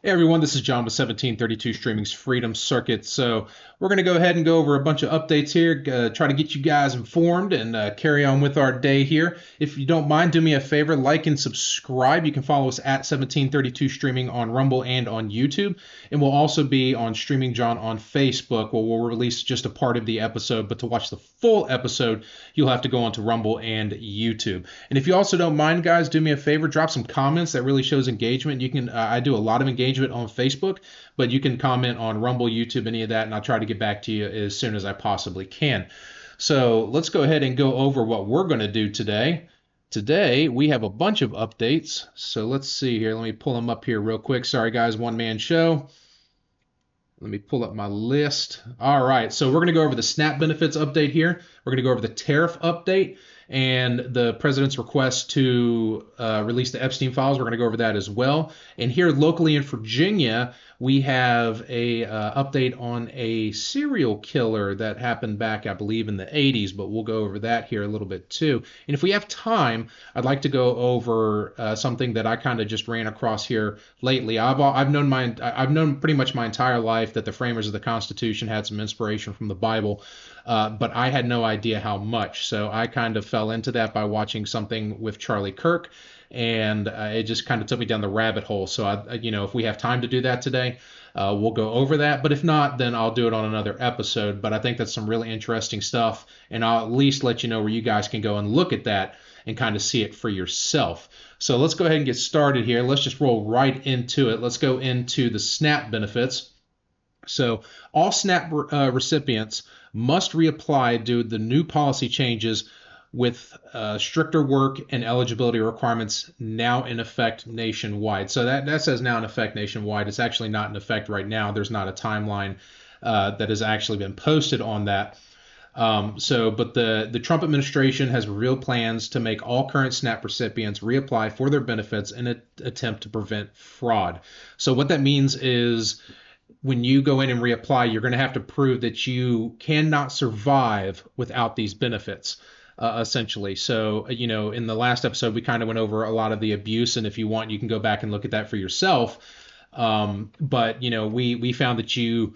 Hey everyone, this is John with 1732 Streaming's Freedom Circuit. So we're going to go ahead and go over a bunch of updates here, try to get you guys informed and carry on with our day here. If you don't mind, do me a favor, like and subscribe. You can follow us at 1732 Streaming on Rumble and on YouTube. And we'll also be on Streaming John on Facebook, where we'll release just a part of the episode. But to watch the full episode, you'll have to go onto Rumble and YouTube. And if you also don't mind, guys, do me a favor, drop some comments. That really shows engagement. You can, I do a lot of engagement on Facebook, but you can comment on Rumble, YouTube, any of that, and I'll try to get back to you as soon as I possibly can. So let's go ahead and go over what we're going to do today. Today, we have a bunch of updates. So let's see here. Let me pull them up here real quick. Sorry, guys, one-man show. Let me pull up my list. All right, so we're going to go over the SNAP benefits update here. We're going to go over the tariff update and the president's request to release the Epstein files. We're going to go over that as well. And here locally in Virginia, we have a update on a serial killer that happened back, I believe, in the 80s, but we'll go over that here a little bit too. And if we have time, I'd like to go over something that I kind of just ran across here lately. I've known pretty much my entire life that the framers of the Constitution had some inspiration from the Bible. But I had no idea how much. So I kind of fell into that by watching something with Charlie Kirk, and it just kind of took me down the rabbit hole. So, if we have time to do that today, we'll go over that. But if not, then I'll do it on another episode. But I think that's some really interesting stuff, and I'll at least let you know where you guys can go and look at that and kind of see it for yourself. So let's go ahead and get started here. Let's just roll right into it. Let's go into the SNAP benefits. So all SNAP recipients must reapply due to the new policy changes with stricter work and eligibility requirements now in effect nationwide. So that says now in effect nationwide. It's actually not in effect right now. There's not a timeline that has actually been posted on that. But the Trump administration has revealed plans to make all current SNAP recipients reapply for their benefits in an attempt to prevent fraud. So what that means is, when you go in and reapply, you're going to have to prove that you cannot survive without these benefits, essentially. So, in the last episode, we kind of went over a lot of the abuse, and if you want, you can go back and look at that for yourself. But we found that you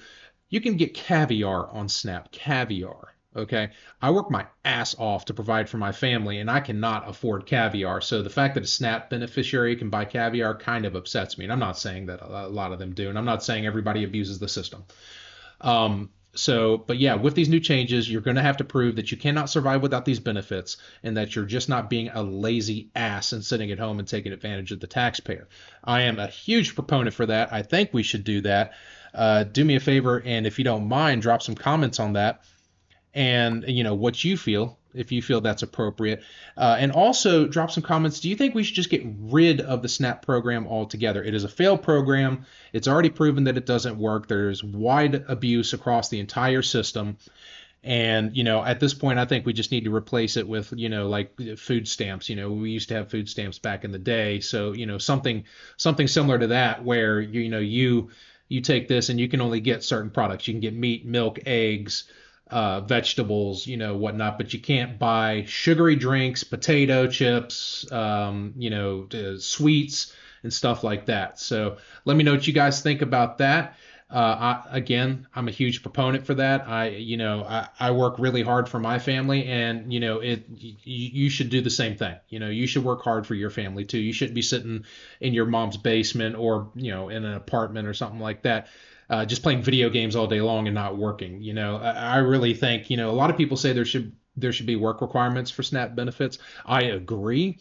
can get caviar on SNAP, caviar. Okay, I work my ass off to provide for my family, and I cannot afford caviar. So the fact that a SNAP beneficiary can buy caviar kind of upsets me. And I'm not saying that a lot of them do, and I'm not saying everybody abuses the system. But yeah, with these new changes, you're going to have to prove that you cannot survive without these benefits, and that you're just not being a lazy ass and sitting at home and taking advantage of the taxpayer. I am a huge proponent for that. I think we should do that. Do me a favor, and if you don't mind, drop some comments on that. And what you feel, if you feel that's appropriate, and also drop some comments. Do you think we should just get rid of the SNAP program altogether? It is a failed program. It's already proven that it doesn't work. There's wide abuse across the entire system, and at this point, I think we just need to replace it with like food stamps. We used to have food stamps back in the day, so something similar to that, where you take this and you can only get certain products. You can get meat, milk, eggs, vegetables, whatnot, but you can't buy sugary drinks, potato chips, sweets and stuff like that. So let me know what you guys think about that. I'm a huge proponent for that. I work really hard for my family, and you should do the same thing. You should work hard for your family too. You shouldn't be sitting in your mom's basement or in an apartment or something like that, just playing video games all day long and not working. I really think, a lot of people say there should be work requirements for SNAP benefits. I agree.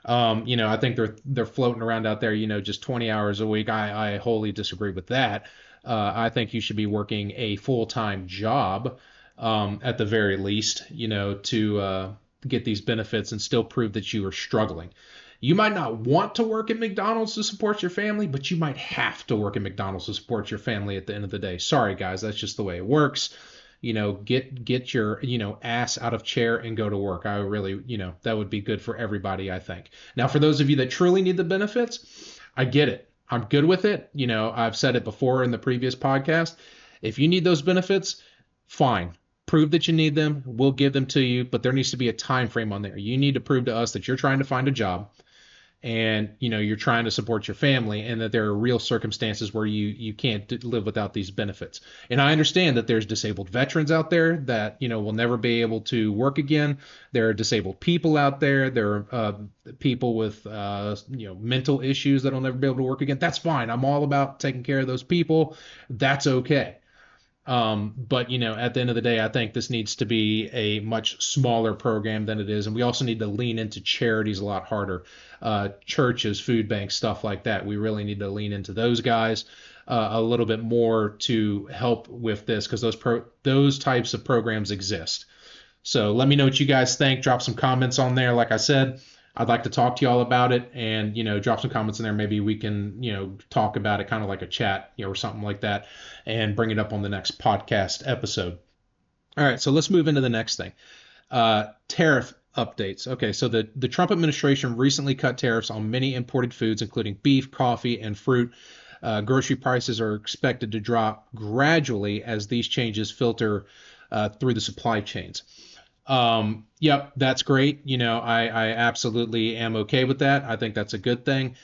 I think they're floating around out there, just 20 hours a week. I wholly disagree with that. I think you should be working a full-time job, at the very least, to get these benefits and still prove that you are struggling. You might not want to work at McDonald's to support your family, but you might have to work at McDonald's to support your family at the end of the day. Sorry, guys, that's just the way it works. Get your, ass out of chair and go to work. I really, that would be good for everybody, I think. Now, for those of you that truly need the benefits, I get it. I'm good with it. I've said it before in the previous podcast. If you need those benefits, fine. Prove that you need them. We'll give them to you, but there needs to be a time frame on there. You need to prove to us that you're trying to find a job. and you're trying to support your family, and that there are real circumstances where you can't live without these benefits. And I understand that there's disabled veterans out there that will never be able to work again. There are disabled people out there. There are people with mental issues that'll never be able to work again. That's fine. I'm all about taking care of those people. That's okay. But at the end of the day, I think this needs to be a much smaller program than it is, and we also need to lean into charities a lot harder. Churches, food banks, stuff like that. We really need to lean into those guys a little bit more to help with this, because those types of programs exist. So let me know what you guys think. Drop some comments on there. Like I said, I'd like to talk to y'all about it, and drop some comments in there. Maybe we can talk about it kind of like a chat, or something like that, and bring it up on the next podcast episode. All right, so let's move into the next thing. Tariff updates. Okay, so the Trump administration recently cut tariffs on many imported foods, including beef, coffee, and fruit. Grocery prices are expected to drop gradually as these changes filter through the supply chains. Yep, that's great. I absolutely am okay with that. I think that's a good thing.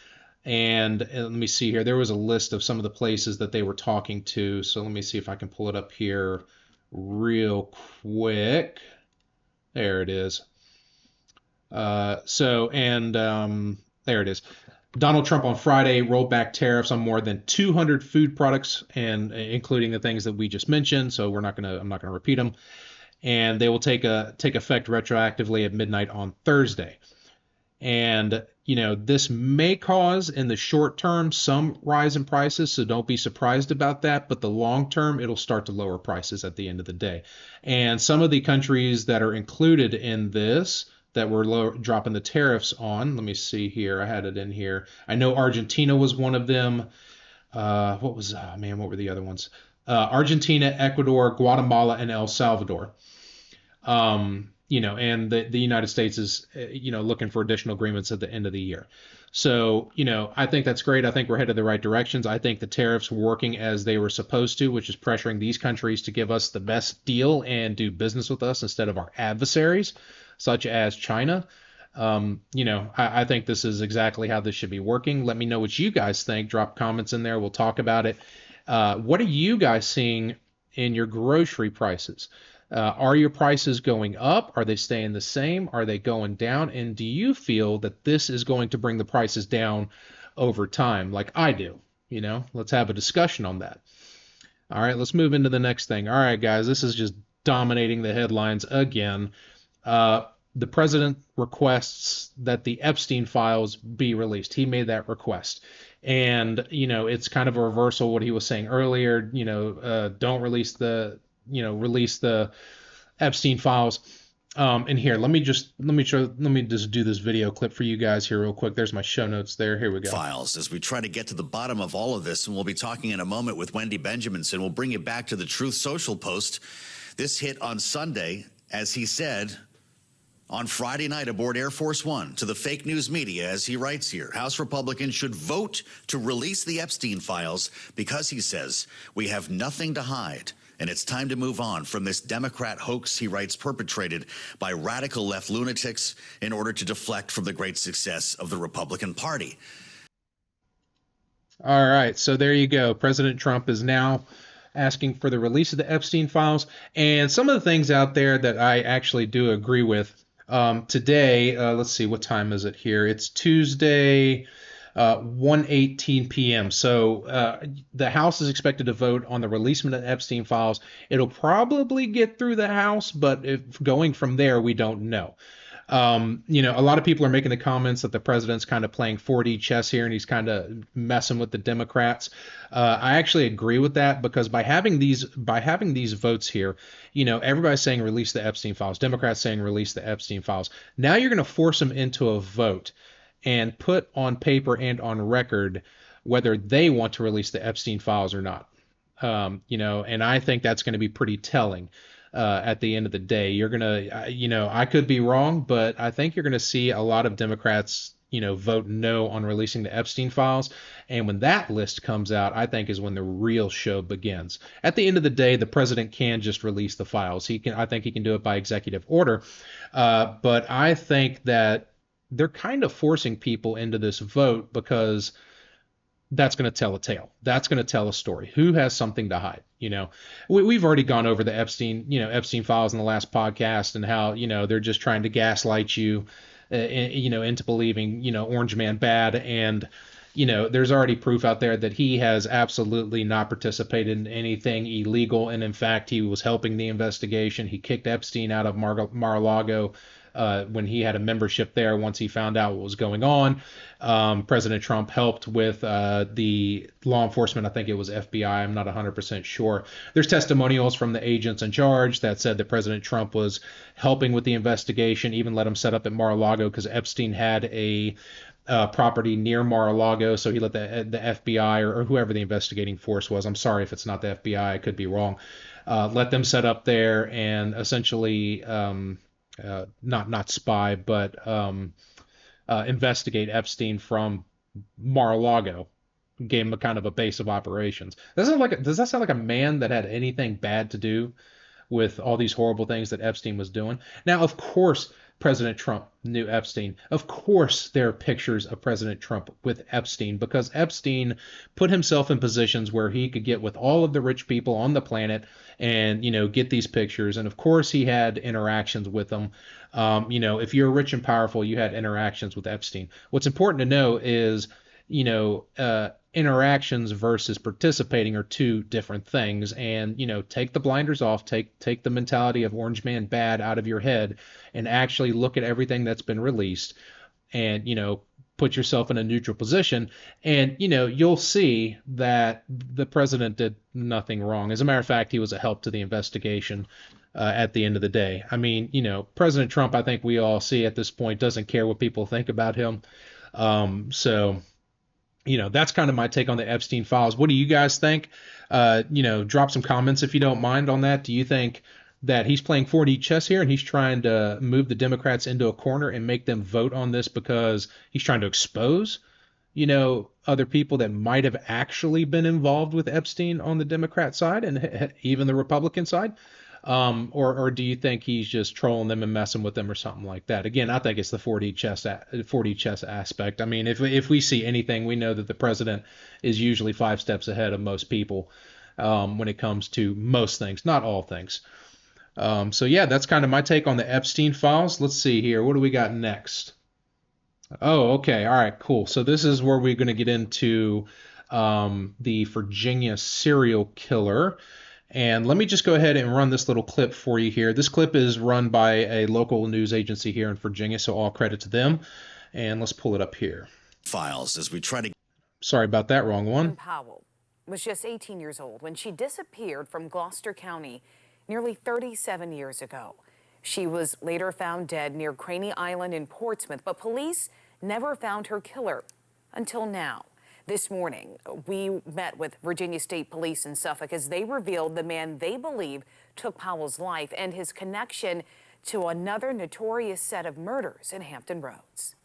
And let me see here. There was a list of some of the places that they were talking to. So let me see if I can pull it up here real quick. There it is. There it is. Donald Trump on Friday rolled back tariffs on more than 200 food products, and including the things that we just mentioned. So I'm not gonna repeat them. And they will take effect retroactively at midnight on Thursday. And this may cause in the short term some rise in prices, so don't be surprised about that. But the long term, it'll start to lower prices at the end of the day. And some of the countries that are included in this that we're dropping the tariffs on, let me see here. I had it in here. I know Argentina was one of them. What were the other ones? Argentina, Ecuador, Guatemala, and El Salvador. And the United States is, looking for additional agreements at the end of the year. So, I think that's great. I think we're headed the right directions. I think the tariffs were working as they were supposed to, which is pressuring these countries to give us the best deal and do business with us instead of our adversaries, such as China. I think this is exactly how this should be working. Let me know what you guys think. Drop comments in there. We'll talk about it. What are you guys seeing in your grocery prices? Are your prices going up? Are they staying the same? Are they going down? And do you feel that this is going to bring the prices down over time, like I do? Let's have a discussion on that. All right, let's move into the next thing. All right, guys, this is just dominating the headlines again. The president requests that the Epstein files be released. He made that request. And, it's kind of a reversal of what he was saying earlier. Don't release the Epstein files. And here, let me just do this video clip for you guys here real quick. There's my show notes there. Here we go. Files as we try to get to the bottom of all of this, and we'll be talking in a moment with Wendy Benjaminson. We'll bring you back to the Truth Social post. This hit on Sunday, as he said on Friday night aboard Air Force One to the fake news media, as he writes here, House Republicans should vote to release the Epstein files because, he says, we have nothing to hide. And it's time to move on from this Democrat hoax, he writes, perpetrated by radical left lunatics in order to deflect from the great success of the Republican Party. All right, so there you go. President Trump is now asking for the release of the Epstein files. And some of the things out there that I actually do agree with. Today, let's see, what time is it here? It's Tuesday, 1:18 p.m. So the House is expected to vote on the releasement of the Epstein files. It'll probably get through the House, but if going from there, we don't know. A lot of people are making the comments that the president's kind of playing 4D chess here and he's kind of messing with the Democrats. I actually agree with that, because by having these votes here, everybody's saying release the Epstein files, Democrats saying release the Epstein files. Now you're going to force them into a vote and put on paper and on record whether they want to release the Epstein files or not. And I think that's going to be pretty telling. At the end of the day, you're going to, I could be wrong, but I think you're going to see a lot of Democrats, vote no on releasing the Epstein files. And when that list comes out, I think is when the real show begins. At the end of the day, the president can just release the files. I think he can do it by executive order. But I think that they're kind of forcing people into this vote because that's going to tell a tale. That's going to tell a story. Who has something to hide? We've already gone over the Epstein files in the last podcast and how, they're just trying to gaslight you, into believing, Orange Man bad. And, there's already proof out there that he has absolutely not participated in anything illegal. And in fact, he was helping the investigation. He kicked Epstein out of Mar-a-Lago when he had a membership there once he found out what was going on. President Trump helped with the law enforcement. I think it was FBI. I'm not 100% sure. There's testimonials from the agents in charge that said that President Trump was helping with the investigation, even let him set up at Mar-a-Lago because Epstein had a property near Mar-a-Lago, so he let the FBI or whoever the investigating force was. I'm sorry if it's not the FBI. I could be wrong. Let them set up there and essentially not spy, but investigate Epstein from Mar-a-Lago. Gave him a kind of a base of operations. Does that sound like a man that had anything bad to do with all these horrible things that Epstein was doing? Now, of course, President Trump knew Epstein. Of course, there are pictures of President Trump with Epstein because Epstein put himself in positions where he could get with all of the rich people on the planet and, get these pictures. And of course, he had interactions with them. If you're rich and powerful, you had interactions with Epstein. What's important to know is, interactions versus participating are two different things. And, take the blinders off, take the mentality of Orange Man bad out of your head and actually look at everything that's been released and, put yourself in a neutral position. And, you'll see that the president did nothing wrong. As a matter of fact, he was a help to the investigation at the end of the day. I mean, President Trump, I think we all see at this point, doesn't care what people think about him. So that's kind of my take on the Epstein files. What do you guys think? Drop some comments if you don't mind on that. Do you think that he's playing 4D chess here and he's trying to move the Democrats into a corner and make them vote on this because he's trying to expose, other people that might have actually been involved with Epstein on the Democrat side and even the Republican side? Or do you think he's just trolling them and messing with them or something like that? Again, I think it's the 4D chess aspect. I mean, if we see anything, we know that the president is usually 5 steps ahead of most people when it comes to most things, not all things. So yeah, that's kind of my take on the Epstein files. Let's see here. What do we got next? Oh, okay. All right, cool. So this is where we're going to get into the Virginia serial killer. And let me just go ahead and run this little clip for you here. This clip is run by a local news agency here in Virginia, so all credit to them. And let's pull it up here. Files as we try to... Sorry about that, wrong one. Powell was just 18 years old when she disappeared from Gloucester County nearly 37 years ago. She was later found dead near Craney Island in Portsmouth, but police never found her killer until now. This morning, we met with Virginia State Police in Suffolk as they revealed the man they believe took Powell's life and his connection to another notorious set of murders in Hampton Roads.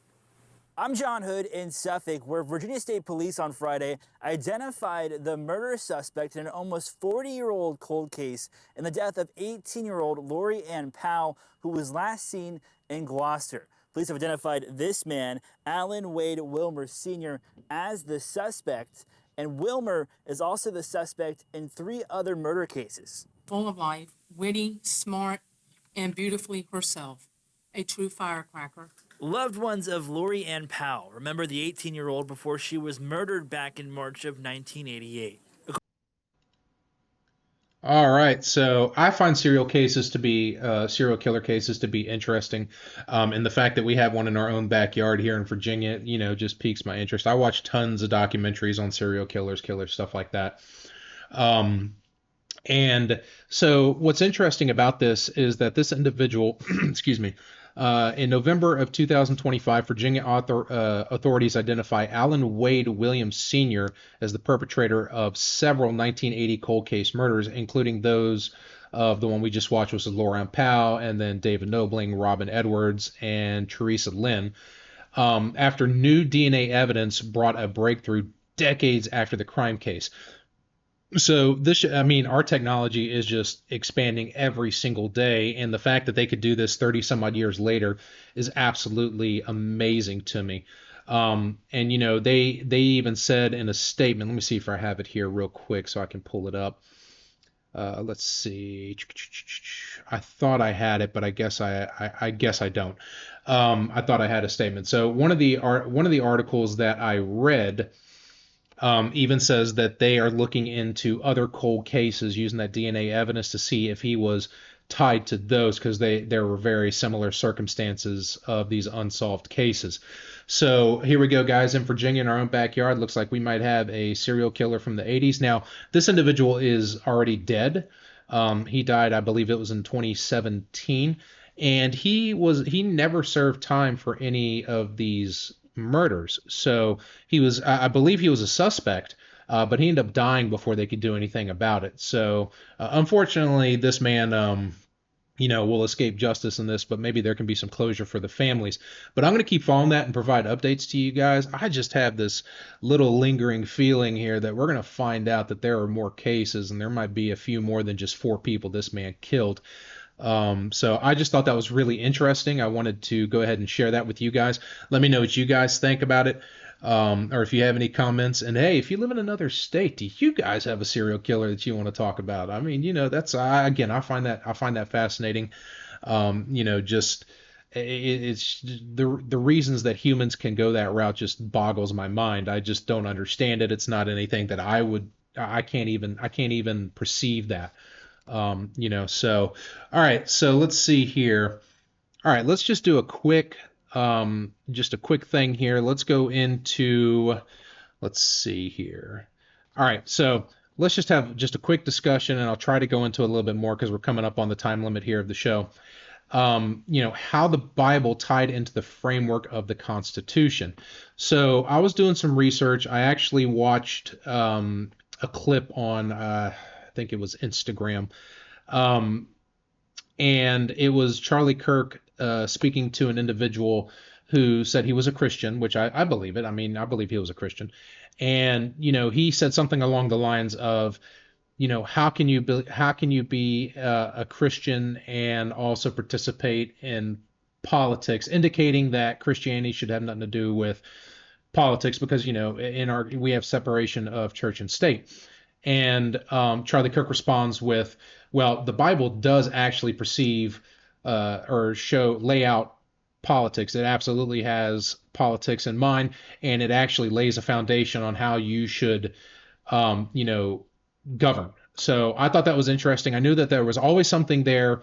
I'm John Hood in Suffolk, where Virginia State Police on Friday identified the murder suspect in an almost 40-year-old cold case in the death of 18-year-old Lori Ann Powell, who was last seen in Gloucester. Police have identified this man, Alan Wade Wilmer Sr., as the suspect, and Wilmer is also the suspect in 3 other murder cases. Full of life, witty, smart, and beautifully herself. A true firecracker. Loved ones of Lori Ann Powell remember the 18-year-old before she was murdered back in March of 1988. All right, so I find serial killer cases to be interesting, and the fact that we have one in our own backyard here in Virginia, just piques my interest. I watch tons of documentaries on serial killers, stuff like that. And so what's interesting about this is that this individual, excuse me, in November of 2025, Virginia authorities identify Alan Wade Williams Sr. as the perpetrator of several 1980 cold case murders, including those of the one we just watched, which was Laura Ann Powell, and then David Nobling, Robin Edwards, and Teresa Lynn. After new DNA evidence brought a breakthrough decades after the crime case. So this, I mean, our technology is just expanding every single day, and the fact that they could do this 30 some odd years later is absolutely amazing to me. And they even said in a statement. Let me see if I have it here real quick so I can pull it up. Let's see. I thought I had it, but I guess I don't. I thought I had a statement. So one of the articles that I read even says that they are looking into other cold cases using that DNA evidence to see if he was tied to those, because there were very similar circumstances of these unsolved cases. So here we go, guys. In Virginia, in our own backyard, looks like we might have a serial killer from the 80s. Now, this individual is already dead. He died, I believe it was in 2017, and he never served time for any of these murders. So I believe he was a suspect, but he ended up dying before they could do anything about it. So unfortunately, this man, will escape justice in this, but maybe there can be some closure for the families. But I'm going to keep following that and provide updates to you guys. I just have this little lingering feeling here that we're going to find out that there are more cases, and there might be a few more than just 4 people this man killed. So I just thought that was really interesting. I wanted to go ahead and share that with you guys. Let me know what you guys think about it, or if you have any comments. And hey, if you live in another state, do you guys have a serial killer that you want to talk about? I mean, that's again, I find that fascinating. Just it's the reasons that humans can go that route just boggles my mind. I just don't understand it. It's not anything that I can't even perceive that. So, all right, so let's see here. All right, let's just do just a quick thing here. Let's go into, let's see here. All right, so let's just have just a quick discussion, and I'll try to go into a little bit more because we're coming up on the time limit here of the show. How the Bible tied into the framework of the Constitution. So I was doing some research. I actually watched a clip on, I think it was Instagram, and it was Charlie Kirk speaking to an individual who said he was a Christian, which I believe it. I mean, I believe he was a Christian, and he said something along the lines of, how can you be a Christian and also participate in politics, indicating that Christianity should have nothing to do with politics, because we have separation of church and state. And Charlie Kirk responds with, well, the Bible does actually perceive lay out politics. It absolutely has politics in mind, and it actually lays a foundation on how you should, govern. So I thought that was interesting. I knew that there was always something there.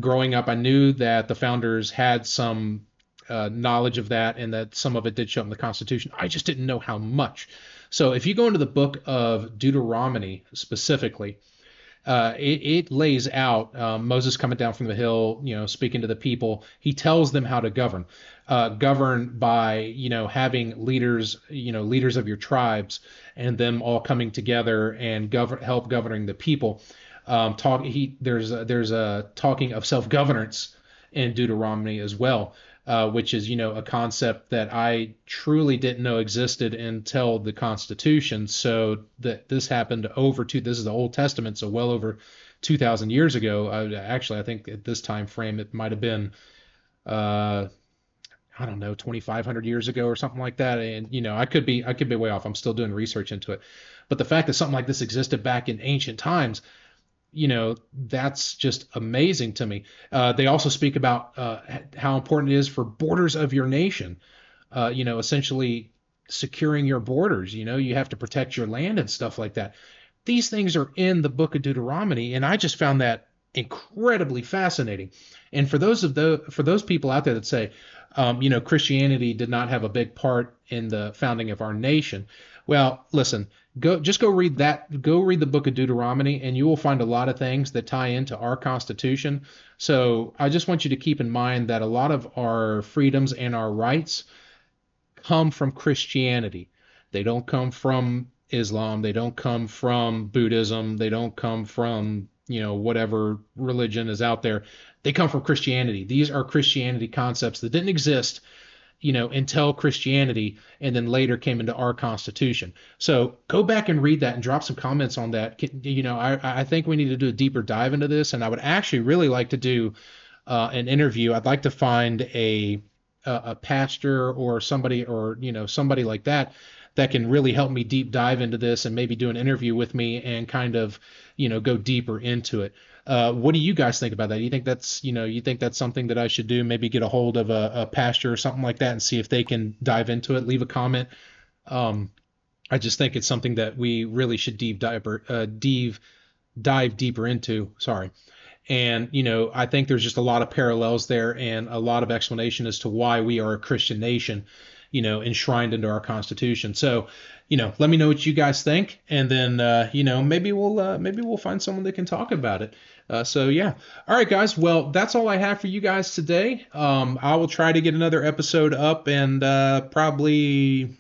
Growing up, I knew that the founders had some knowledge of that, and that some of it did show up in the Constitution. I just didn't know how much. So if you go into the book of Deuteronomy specifically, it lays out Moses coming down from the hill, speaking to the people. He tells them how to govern by, having leaders, leaders of your tribes, and them all coming together and help governing the people. There's a talking of self-governance in Deuteronomy as well, which is, a concept that I truly didn't know existed until the Constitution. So that this happened this is the Old Testament, so well over 2,000 years ago. Actually, I think at this time frame, it might have been, I don't know, 2,500 years ago or something like that. And, I could be way off. I'm still doing research into it. But the fact that something like this existed back in ancient times, that's just amazing to me. They also speak about how important it is for borders of your nation, essentially securing your borders. You have to protect your land and stuff like that. These things are in the book of Deuteronomy, and I just found that incredibly fascinating. And for those people out there that say, Christianity did not have a big part in the founding of our nation, well, listen, go read the book of Deuteronomy, and you will find a lot of things that tie into our Constitution. So I just want you to keep in mind that a lot of our freedoms and our rights come from Christianity. They don't come from Islam. They don't come from Buddhism. They don't come from, whatever religion is out there. They come from Christianity. These are Christianity concepts that didn't exist until Christianity, and then later came into our Constitution. So go back and read that and drop some comments on that. I think we need to do a deeper dive into this, and I would actually really like to do an interview. I'd like to find a pastor or somebody like that can really help me deep dive into this and maybe do an interview with me and kind of go deeper into it. What do you guys think about that? You think that's something that I should do? Maybe get a hold of a pastor or something like that and see if they can dive into it. Leave a comment. I just think it's something that we really should dive deeper into. Sorry. And, I think there's just a lot of parallels there and a lot of explanation as to why we are a Christian nation, enshrined into our Constitution. So, let me know what you guys think. And then, maybe we'll find someone that can talk about it. So yeah. All right, guys. Well, that's all I have for you guys today. I will try to get another episode up and probably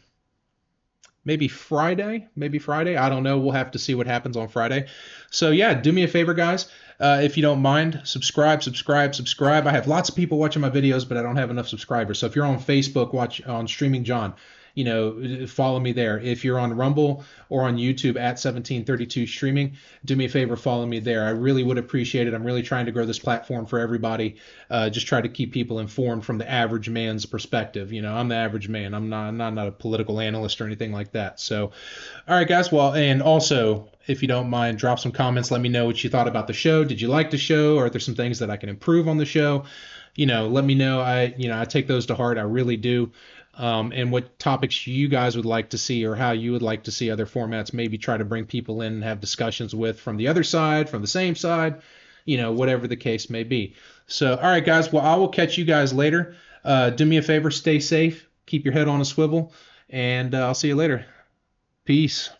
maybe Friday. I don't know. We'll have to see what happens on Friday. So yeah, do me a favor, guys. If you don't mind, subscribe. I have lots of people watching my videos, but I don't have enough subscribers. So if you're on Facebook, watch on Streaming John, follow me there. If you're on Rumble or on YouTube at 1732 Streaming, do me a favor, follow me there. I really would appreciate it. I'm really trying to grow this platform for everybody. Just try to keep people informed from the average man's perspective. I'm the average man. I'm not a political analyst or anything like that. So, all right, guys. Well, and also, if you don't mind, drop some comments. Let me know what you thought about the show. Did you like the show? Or are there some things that I can improve on the show? Let me know. I take those to heart. I really do. And what topics you guys would like to see or how you would like to see other formats, maybe try to bring people in and have discussions with from the other side, from the same side, whatever the case may be. So, all right, guys, well, I will catch you guys later. Do me a favor, stay safe, keep your head on a swivel, and I'll see you later. Peace.